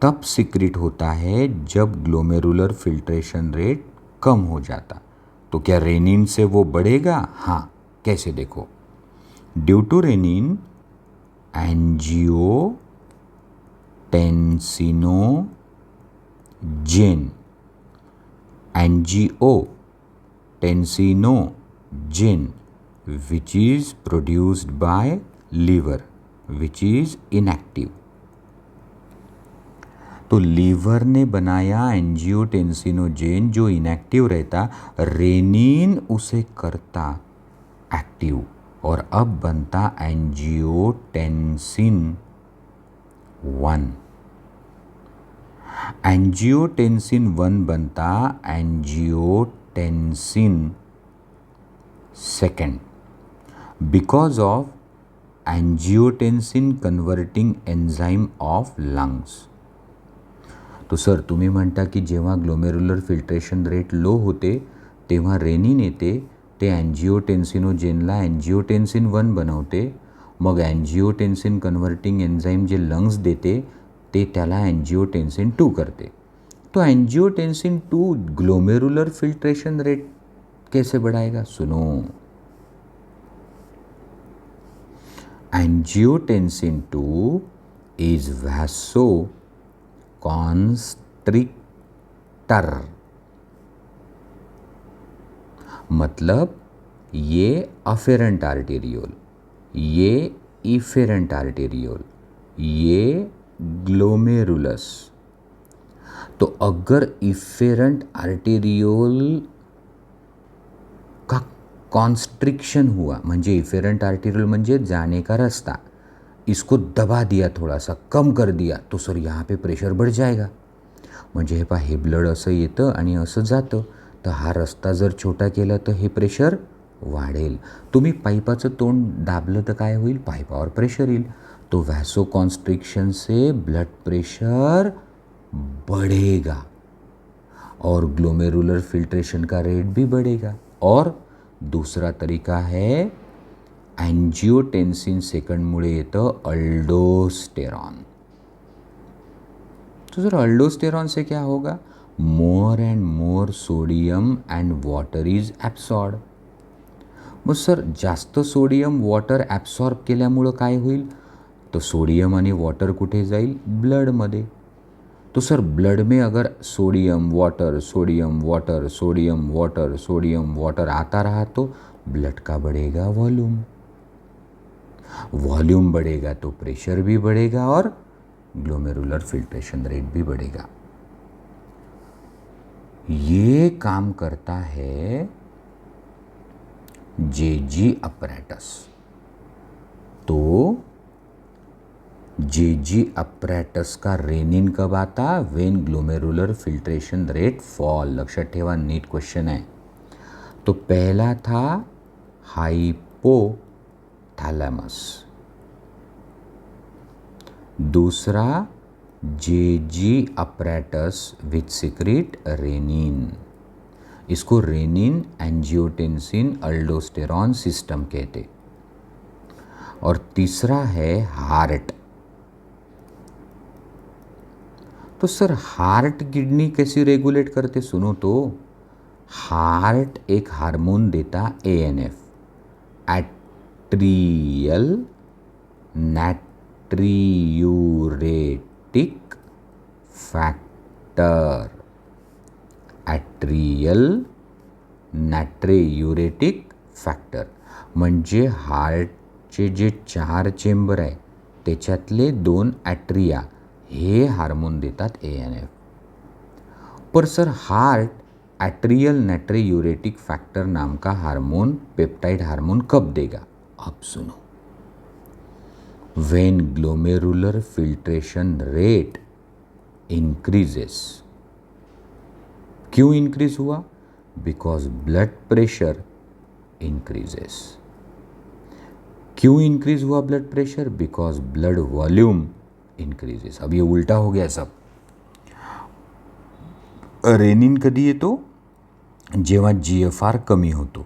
तब सिक्रिट होता है जब ग्लोमेरुलर फिल्ट्रेशन रेट कम हो जाता. तो क्या रेनिन से वो बढ़ेगा? हाँ. कैसे? देखो. Due to renin angiotensinogen which is produced by liver which is inactive. तो लीवर ने बनाया एंजियोटेंसिनोजेन जो इनएक्टिव रहता, रेनिन उसे करता एक्टिव और अब बनता एंजियोटेंसिन 1. एंजियोटेंसिन 1 बनता angiotensin 2 because of angiotensin converting enzyme of lungs. तो सर तुम्ही म्हणता की जेव्हा ग्लोमेरुलर फिल्ट्रेशन रेट लो होते तेव्हा रेनिन येते, ते अँजिओटेन्सिनोजेनला अँजिओटेन्सिन 1 बनवते, मग अँजिओटेन्सिन कन्व्हर्टिंग एन्झाईम जे लंग्स देते ते त्याला अँजिओटेन्सिन 2 करते. तो एंजियोटेंसिन 2 ग्लोमेरुलर फिल्ट्रेशन रेट कैसे बढ़ाएगा? सुनो, एंजियोटेंसिन 2 इज वैसो कॉन्स्ट्रिक्टर, मतलब ये अफेरेंट आर्टेरियोल, ये इफेरेंट आर्टेरियोल, ये ग्लोमेरुलस. तो अगर इफेरेंट आर्टेरियोल का कॉन्स्ट्रिक्शन हुआ, म्हणजे इफेरेंट आर्टेरियोल म्हणजे जाने का रास्ता, इसको दबा दिया, थोड़ा सा कम कर दिया, तो सर यहाँ पे प्रेशर बढ़ जाएगा. म्हणजे हे पहा, हे ब्लड असं येतं आणि असं जातं, तर हा रस्ता जर छोटा केला तर हे प्रेशर वाढेल. तुम्ही पाईपाचं तोंड दाबलं तर काय होईल? पाईपावर प्रेशर येईल. तो वैसो कॉन्स्ट्रिक्शन से ब्लड प्रेशर बढ़ेगा और ग्लोमेरुलर फिल्ट्रेशन का रेट भी बढ़ेगा. और दूसरा तरीका है एंजियोटेन्सिन सेकंडमुळे येतं अल्डोस्टेरॉन. तो सर अल्डोस्टेरॉन से क्या होगा? More and more sodium and water is absorb. Mug sir जास्त सोडियम वॉटर ॲब्सॉर्ब केल्यामुळं काय होईल? तो सोडियम आणि वॉटर कुठे जाईल? ब्लडमध्ये. तो सर ब्लड में अगर sodium water sodium water sodium water sodium water आता रहा तो ब्लड का बढ़ेगा वॉल्यूम, वॉल्यूम बढ़ेगा तो प्रेशर भी बढ़ेगा और ग्लोमेरुलर फिल्ट्रेशन रेट भी बढ़ेगा. ये काम करता है जेजी अपैरेटस. तो जेजी अपैरेटस का रेनिन कब आता? When glomerular filtration rate fall. लक्षात ठेवा, नीट क्वेश्चन है. तो पहला था हाइपोथैलेमस, दूसरा जेजी अपैरेटस विच सिक्रीट रेनिन. इसको रेनिन एंजियोटेंसिन अल्डोस्टेरॉन सिस्टम कहते. और तीसरा है हार्ट. तो सर हार्ट किडनी कैसे रेगुलेट करते? सुनो तो, हार्ट एक हार्मोन देता ANF, atrial नाट्रियूरेटिक factor. Atrial नाट्रियूरेटिक factor म्हणजे हार्टचे जे 4 चेंबर आहे त्याच्यातले 2 ॲट्रिया हे हार्मोन देतात ANF. पर सर हार्ट एट्रियल नाट्रियूरेटिक फैक्टर नाम का हार्मोन, पेप्टाइड हार्मोन कब देगा? अब सुनो, when glomerular filtration rate increases. क्यों इंक्रीज हुआ? Because blood pressure increases. क्यों इंक्रीज हुआ blood pressure? Because blood volume increases. अब ये उल्टा हो गया सब. रेनिन कधी येतो? जेव्हा GFR कमी होतो.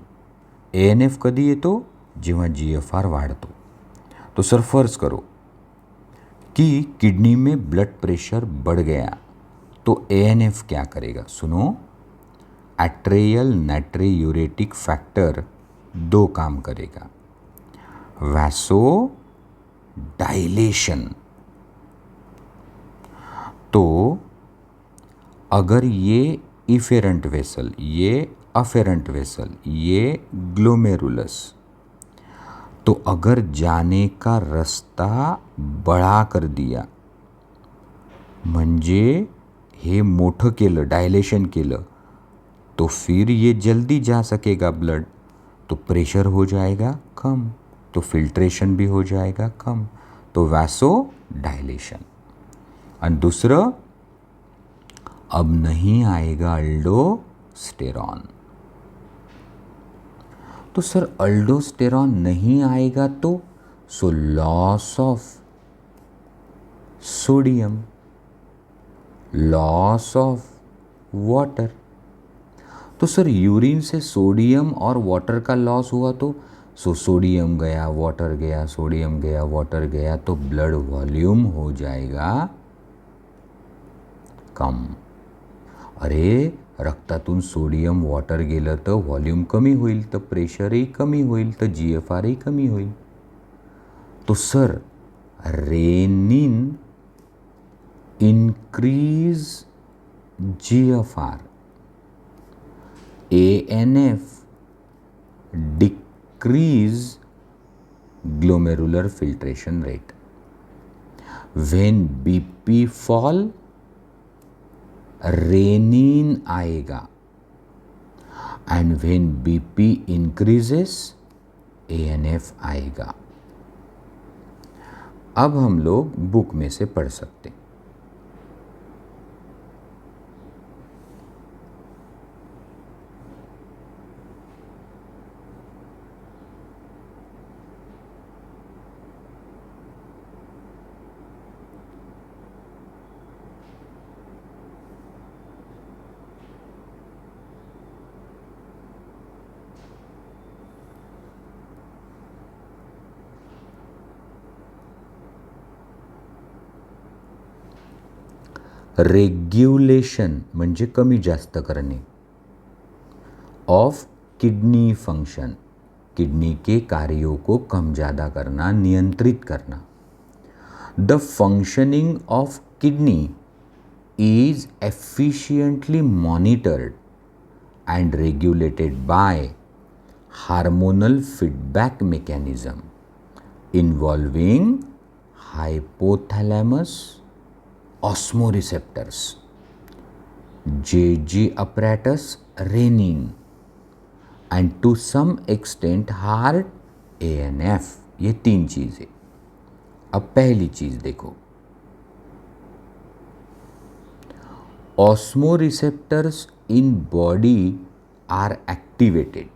ANF कधी येतो? जेव्हा GFR वाढतो. तो सर फर्ज करो कि किडनी में ब्लड प्रेशर बढ़ गया तो ANF क्या करेगा? सुनो, एट्रियल नाट्रियूरेटिक फैक्टर 2 काम करेगा. Vaso dilation. तो अगर ये इफेरेंट वेसल, ये अफेरेंट वेसल, ये ग्लोमेरुलस, तो अगर जाने का रास्ता बड़ा कर दिया, म्हणजे हे मोठं केलं, डायलेशन केलं, तो फिर ये जल्दी जा सकेगा ब्लड, तो प्रेशर हो जाएगा कम, तो फिल्ट्रेशन भी हो जाएगा कम. तो वैसो डायलेशन. और दूसरा, अब नहीं आएगा अल्डोस्टेरॉन. तो सर अल्डोस्टेरॉन नहीं आएगा तो so loss of sodium, loss of water. तो सर यूरिन से सोडियम और वाटर का लॉस हुआ तो सोडियम गया, वाटर गया, सोडियम गया, वाटर गया, तो ब्लड वॉल्यूम हो जाएगा कम। अरे रक्तातून सोडियम वॉटर गेलं तर व्हॉल्यूम कमी होईल, तर प्रेशरही कमी होईल, तर GFRही कमी होईल. तो sir renin increase GFR, ANF decrease glomerular filtration rate. When BP fall, renin आएगा, and when BP increases, ANF आएगा. अब हम लोग बुक में से पढ़ सकते हैं. रेग्युलेशन म्हणजे कमी जास्त करणे ऑफ किडनी फंक्शन, किडनी के कार्यों को कम ज़्यादा करना, नियंत्रित करना. The functioning of kidney is efficiently monitored and regulated by hormonal feedback mechanism involving hypothalamus, osmoreceptors, JG apparatus, renin, and to some extent heart, ANF. ये 3 चीज़ें. अब पहली चीज़ देखो, osmoreceptors in body are activated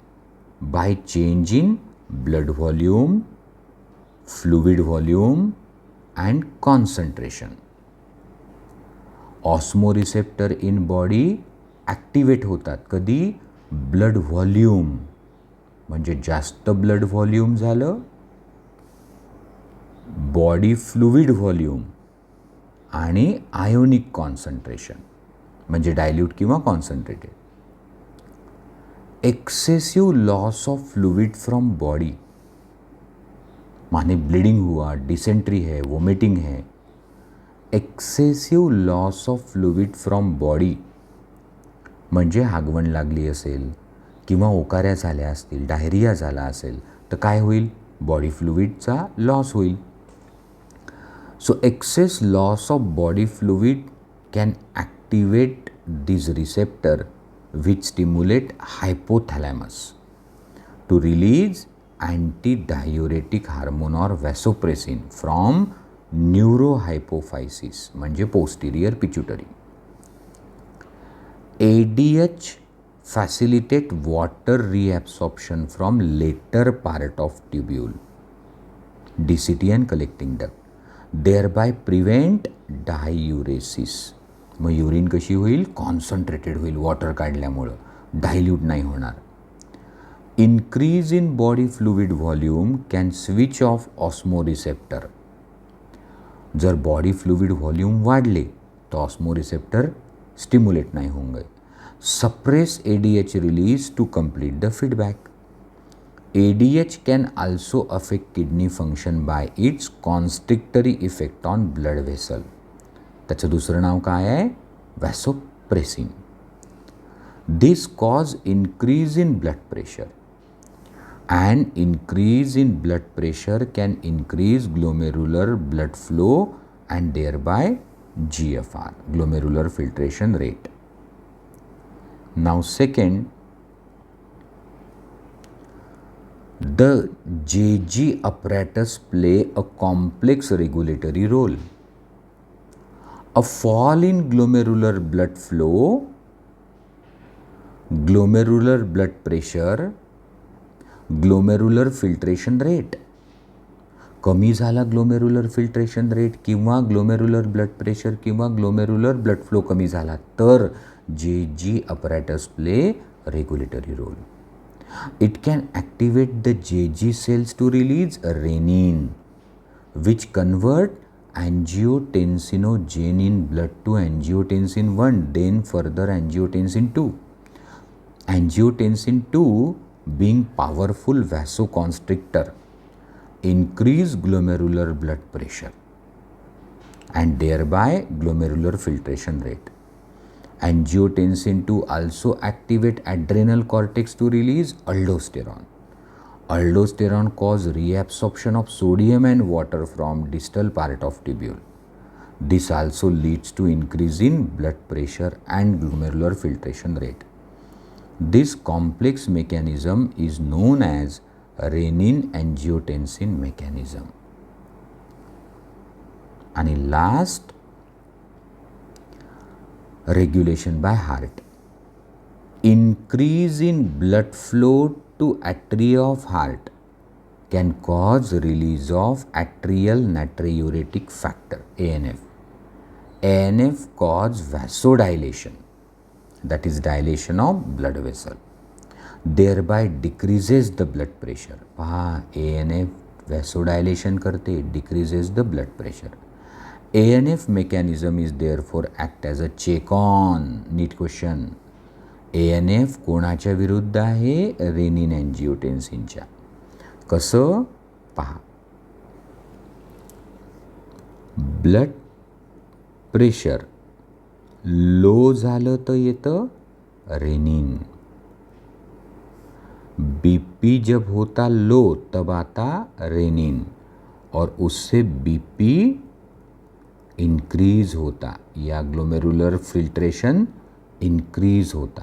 by change in blood volume, fluid volume and concentration. osmoreceptor in body activate होतात कधी? Blood volume, म्हणजे जास्त blood volume झालं, बॉडी फ्लुइड व्हॉल्यूम आणि आयोनिक कॉन्सन्ट्रेशन म्हणजे डायल्यूट किंवा concentrated. Excessive loss of fluid from body माने bleeding हुआ, डिसेंट्री है, वोमिटिंग है. Excessive loss of fluid from body म्हणजे हागवण लागली असेल किंवा ओकाऱ्या झाल्या असतील, डायरिया झाला असेल तर काय होईल? बॉडी फ्लुइडचा लॉस होईल. So excess loss of body fluid can activate this receptor which stimulate hypothalamus to release antidiuretic hormone or vasopressin from neurohypophysis म्हणजे posterior pituitary. ADH facilitate water reabsorption from later part of tubule, DCT and collecting duct, thereby prevent diuresis. मग urine कशी होईल? Concentrated होईल water काढल्यामुळं, dilute नाही होणार. Increase in body fluid volume can switch off osmoreceptor. जर body fluid volume वाढले तर ऑस्मोरिसेप्टर स्टिम्युलेट नाही होंगे. Suppress ADH release to complete the feedback. ADH can also affect kidney function by its constrictory effect on blood vessel. त्याचं दुसरं नाव काय आहे? वॅसोप्रेसिन. This cause increase in blood pressure, and increase in blood pressure can increase glomerular blood flow and thereby GFR, glomerular filtration rate. Now second, the JG apparatus play a complex regulatory role. A fall in glomerular blood flow, glomerular blood pressure, glomerular filtration rate कमी झाला glomerular filtration rate किंवा glomerular blood pressure किंवा glomerular blood flow कमी झाला तर JG apparatus play regulatory role. It can activate the JG cells to release renin, which convert angiotensinogen in blood to angiotensin 1, then further angiotensin 2. Angiotensin 2 being powerful vasoconstrictor increase glomerular blood pressure and thereby glomerular filtration rate. Angiotensin 2 also activate adrenal cortex to release aldosterone. Aldosterone cause reabsorption of sodium and water from distal part of tubule. This also leads to increase in blood pressure and glomerular filtration rate. This complex mechanism is known as renin-angiotensin mechanism. आणि last regulation by heart. Increase in blood flow to atria of heart can cause release of atrial natriuretic factor ANF. ANF cause vasodilation, that is dilation of blood vessel, thereby decreases the blood pressure. पहा ANF vasodilation करते, decreases the blood pressure. ANF mechanism is therefore act as a check on. Neat question. ANF कोणाच्या विरुद्ध आहे? Rennin अँजिओटेन्सिनच्या. कसं? पहा, blood pressure low झालं तर येतं रेनिन. बीपी जब होता लो तब आता रेनिन और उससे बीपी इंक्रीज होता या ग्लोमेरुलर फिल्ट्रेशन इंक्रीज होता.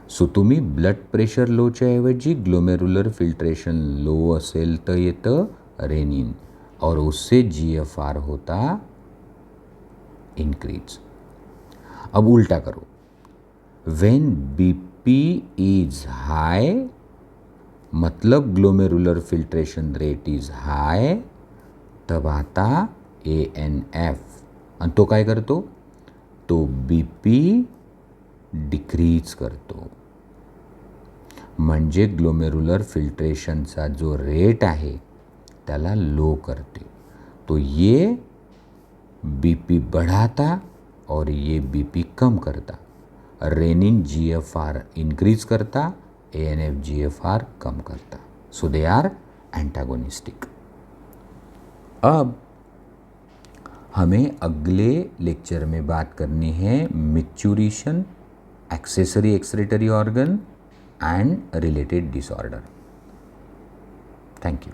सो तुम्ही ब्लड प्रेशर लोच्या ऐवजी ग्लोमेरुलर फिल्ट्रेशन लो असेल तर येतं रेनिन और उससे GFR होता इंक्रीज. अब उल्टा करो. व्हेन BP इज हाई मतलब glomerular filtration rate is high, तब आता ANF आणि तो काय करतो? तो BP डिक्रीज करतो. म्हणजे ग्लोमेरुलर फिल्ट्रेशनचा जो रेट आहे त्याला लो करते. तो ये BP बढ़ाता और ये BP कम करता. रेनिन GFR इंक्रीज करता, ANF GFR कम करता. सो दे आर एंटागोनिस्टिक. अब हमें अगले लेक्चर में बात करनी है micturition, accessory excretory organ and related disorder. Thank you.